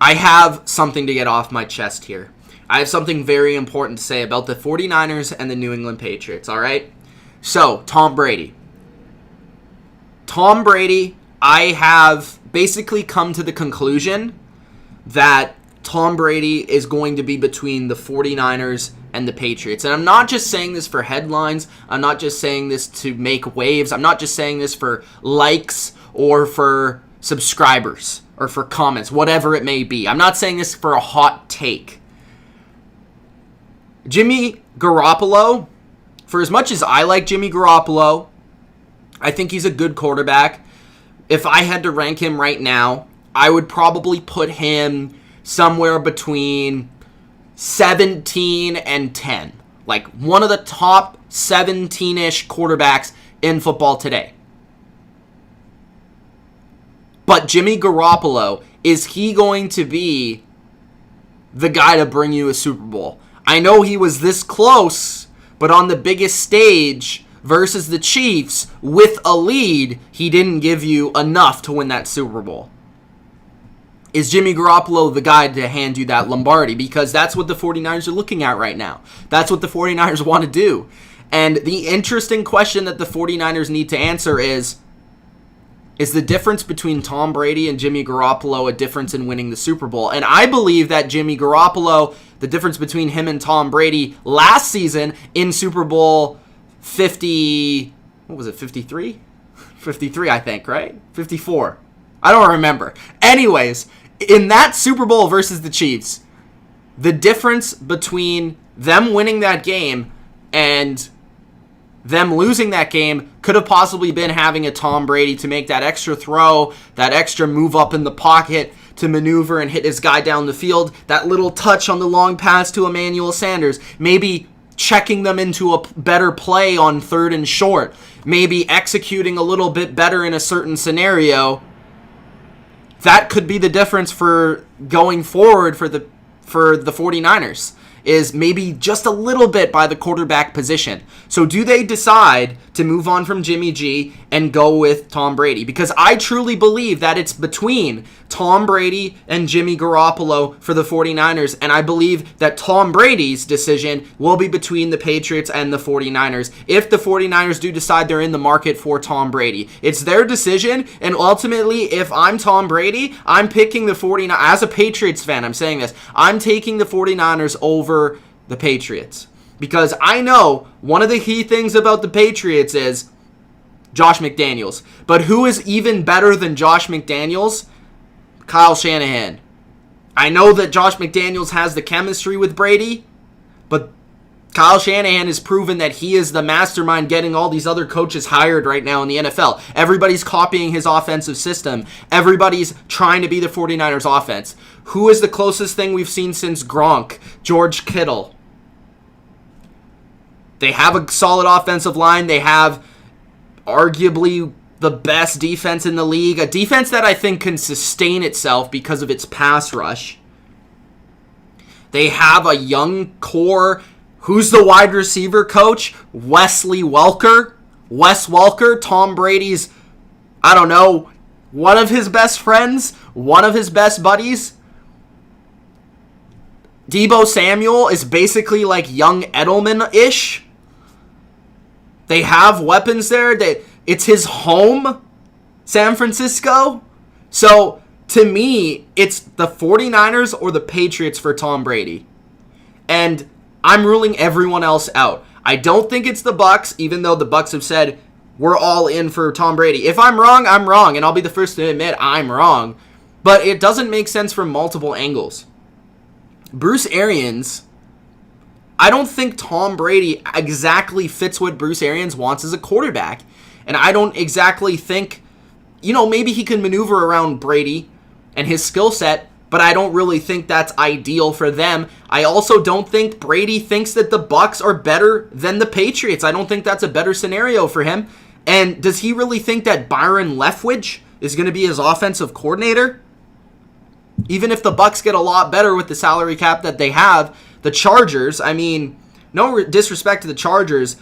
I have something to get off my chest here. I have something very important to say about the 49ers and the New England Patriots, all right? So, Tom Brady. I have basically come to the conclusion that Tom Brady is going to be between the 49ers and the Patriots. And I'm not just saying this for headlines. I'm not just saying this to make waves. I'm not just saying this for likes or for subscribers or for comments, whatever it may be. I'm not saying this for a hot take. Jimmy Garoppolo, for as much as I like Jimmy Garoppolo, I think he's a good quarterback. If I had to rank him right now, I would probably put him somewhere between 17 and 10. Like one of the top 17-ish quarterbacks in football today. But Jimmy Garoppolo, is he going to be the guy to bring you a Super Bowl? I know he was this close, but on the biggest stage versus the Chiefs with a lead, he didn't give you enough to win that Super Bowl. Is Jimmy Garoppolo the guy to hand you that Lombardi? Because that's what the 49ers are looking at right now. That's what the 49ers want to do. And the interesting question that the 49ers need to answer is the difference between Tom Brady and Jimmy Garoppolo a difference in winning the Super Bowl? And I believe that Jimmy Garoppolo, the difference between him and Tom Brady last season in Super Bowl 50, what was it, 53? 53, I think, right? 54. I don't remember. Anyways, in that Super Bowl versus the Chiefs, the difference between them winning that game and them losing that game could have possibly been having a Tom Brady to make that extra throw, that extra move up in the pocket to maneuver and hit his guy down the field, that little touch on the long pass to Emmanuel Sanders, maybe checking them into a better play on 3rd and short, maybe executing a little bit better in a certain scenario. That could be the difference for going forward for the 49ers, is maybe just a little bit by the quarterback position. So do they decide to move on from Jimmy G and go with Tom Brady? Because I truly believe that it's between Tom Brady and Jimmy Garoppolo for the 49ers, and I believe that Tom Brady's decision will be between the Patriots and the 49ers if the 49ers do decide they're in the market for Tom Brady. It's their decision, and ultimately, if I'm Tom Brady, I'm picking the 49ers. As a Patriots fan, I'm saying this. I'm taking the 49ers over the Patriots. Because I know one of the key things about the Patriots is Josh McDaniels. But who is even better than Josh McDaniels? Kyle Shanahan. I know that Josh McDaniels has the chemistry with Brady, but Kyle Shanahan has proven that he is the mastermind getting all these other coaches hired right now in the NFL. Everybody's copying his offensive system. Everybody's trying to be the 49ers offense. Who is the closest thing we've seen since Gronk? George Kittle. They have a solid offensive line. They have arguably the best defense in the league. A defense that I think can sustain itself because of its pass rush. They have a young core. Who's the wide receiver coach? Wes Welker, Tom Brady's, I don't know, one of his best friends, one of his best buddies. Deebo Samuel is basically like young Edelman-ish. They have weapons there. It's his home, San Francisco. So, to me, it's the 49ers or the Patriots for Tom Brady. And I'm ruling everyone else out. I don't think it's the Bucs, even though the Bucs have said we're all in for Tom Brady. If I'm wrong, I'm wrong, and I'll be the first to admit I'm wrong. But it doesn't make sense from multiple angles. Bruce Arians, I don't think Tom Brady exactly fits what Bruce Arians wants as a quarterback. And I don't exactly think, maybe he can maneuver around Brady and his skill set, but I don't really think that's ideal for them. I also don't think Brady thinks that the Bucs are better than the Patriots. I don't think that's a better scenario for him. And does he really think that Byron Leftwich is going to be his offensive coordinator? Even if the Bucs get a lot better with the salary cap that they have, the Chargers, no disrespect to the Chargers,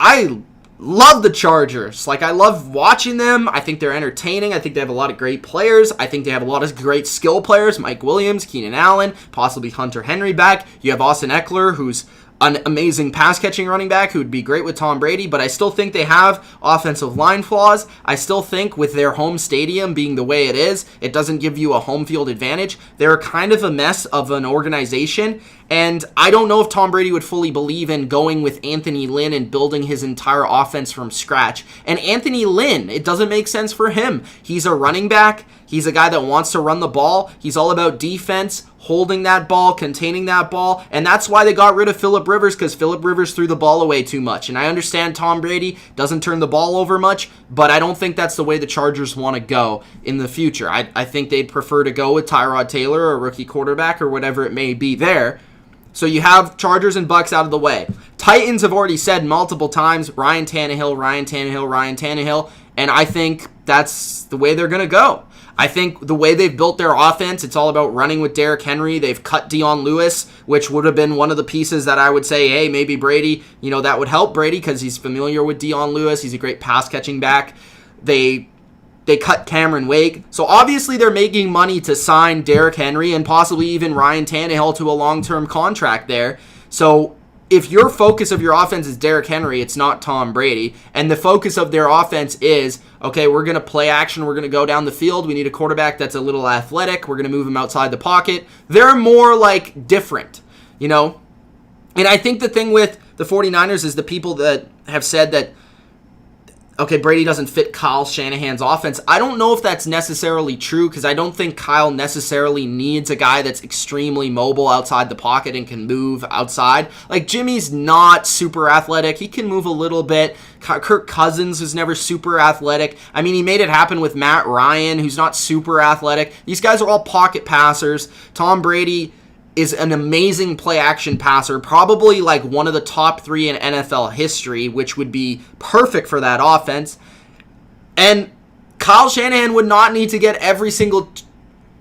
I love the Chargers. Like, I love watching them. I think they're entertaining. I think they have a lot of great players. I think they have a lot of great skill players. Mike Williams, Keenan Allen, possibly Hunter Henry back. You have Austin Eckler, who's an amazing pass-catching running back who would be great with Tom Brady, but I still think they have offensive line flaws. I still think with their home stadium being the way it is, it doesn't give you a home field advantage. They're kind of a mess of an organization, and I don't know if Tom Brady would fully believe in going with Anthony Lynn and building his entire offense from scratch. And Anthony Lynn, it doesn't make sense for him. He's a running back. He's a guy that wants to run the ball. He's all about defense, holding that ball, containing that ball, and that's why they got rid of Phillip Rivers, because Phillip Rivers threw the ball away too much. And I understand Tom Brady doesn't turn the ball over much, but I don't think that's the way the Chargers want to go in the future. I think they'd prefer to go with Tyrod Taylor or a rookie quarterback or whatever it may be there. So you have Chargers and Bucks out of the way. Titans have already said multiple times, Ryan Tannehill, Ryan Tannehill, Ryan Tannehill, and I think that's the way they're going to go. I think the way they've built their offense, it's all about running with Derrick Henry. They've cut Dion Lewis, which would have been one of the pieces that I would say, hey, maybe Brady, that would help Brady because he's familiar with Dion Lewis. He's a great pass-catching back. They cut Cameron Wake. So obviously they're making money to sign Derrick Henry and possibly even Ryan Tannehill to a long-term contract there. So if your focus of your offense is Derrick Henry, it's not Tom Brady. And the focus of their offense is, okay, we're going to play action. We're going to go down the field. We need a quarterback that's a little athletic. We're going to move him outside the pocket. They're more like different, And I think the thing with the 49ers is the people that have said that, okay, Brady doesn't fit Kyle Shanahan's offense. I don't know if that's necessarily true because I don't think Kyle necessarily needs a guy that's extremely mobile outside the pocket and can move outside. Like, Jimmy's not super athletic. He can move a little bit. Kirk Cousins is never super athletic. I mean, he made it happen with Matt Ryan, who's not super athletic. These guys are all pocket passers. Tom Brady is an amazing play-action passer, probably like one of the top 3 in NFL history, which would be perfect for that offense. And Kyle Shanahan would not need to get every single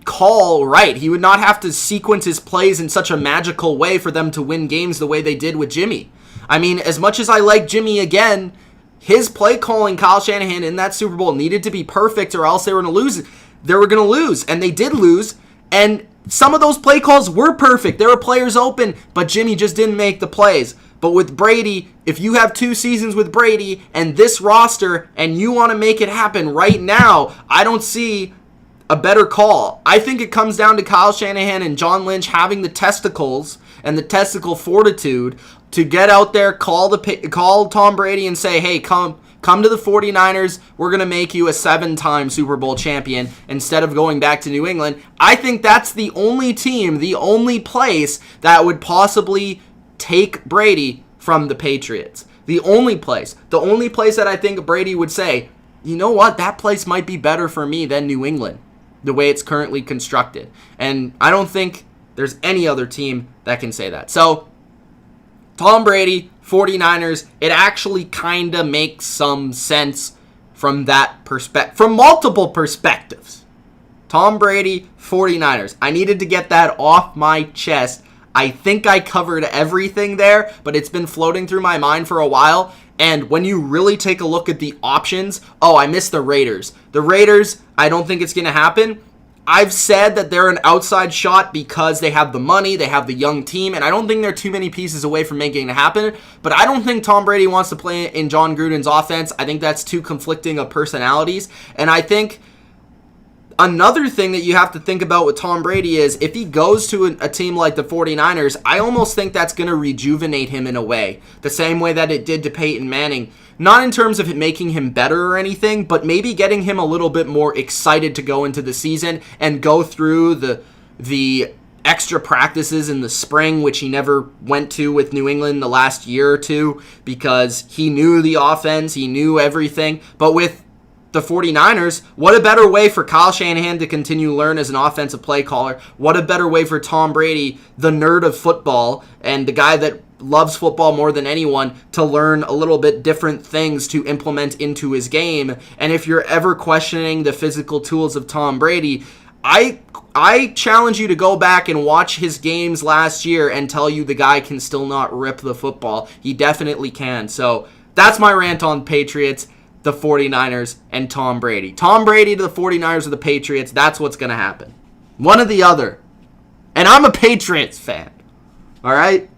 call right. He would not have to sequence his plays in such a magical way for them to win games the way they did with Jimmy. I mean, as much as I like Jimmy again, his play calling, Kyle Shanahan, in that Super Bowl needed to be perfect or else they were going to lose. They were going to lose, and they did lose, and some of those play calls were perfect. There were players open, but Jimmy just didn't make the plays. But with Brady, if you have 2 seasons with Brady and this roster and you want to make it happen right now, I don't see a better call. I think it comes down to Kyle Shanahan and John Lynch having the testicles and the testicle fortitude to get out there, call Tom Brady and say, hey, come to the 49ers, we're going to make you a 7-time Super Bowl champion instead of going back to New England. I think that's the only team, the only place that would possibly take Brady from the Patriots. The only place that I think Brady would say, you know what, that place might be better for me than New England, the way it's currently constructed. And I don't think there's any other team that can say that. So, Tom Brady, 49ers, it actually kind of makes some sense from that perspective, from multiple perspectives. Tom Brady, 49ers. I needed to get that off my chest. I think I covered everything there, but it's been floating through my mind for a while. And when you really take a look at the options, I missed the Raiders. The Raiders, I don't think it's going to happen. I've said that they're an outside shot because they have the money, they have the young team, and I don't think they're too many pieces away from making it happen. But I don't think Tom Brady wants to play in John Gruden's offense. I think that's too conflicting of personalities. And I think another thing that you have to think about with Tom Brady is if he goes to a team like the 49ers, I almost think that's going to rejuvenate him in a way. The same way that it did to Peyton Manning. Not in terms of it making him better or anything, but maybe getting him a little bit more excited to go into the season and go through the extra practices in the spring, which he never went to with New England the last year or two because he knew the offense, he knew everything. But with the 49ers, what a better way for Kyle Shanahan to continue to learn as an offensive play caller. What a better way for Tom Brady, the nerd of football, and the guy that loves football more than anyone, to learn a little bit different things to implement into his game. And if you're ever questioning the physical tools of Tom Brady, I challenge you to go back and watch his games last year and tell you the guy can still not rip the football. He definitely can. So That's my rant on Patriots, the 49ers, and Tom Brady. Tom Brady to the 49ers or the Patriots, that's what's going to happen. One or the other. And I'm a Patriots fan. All right?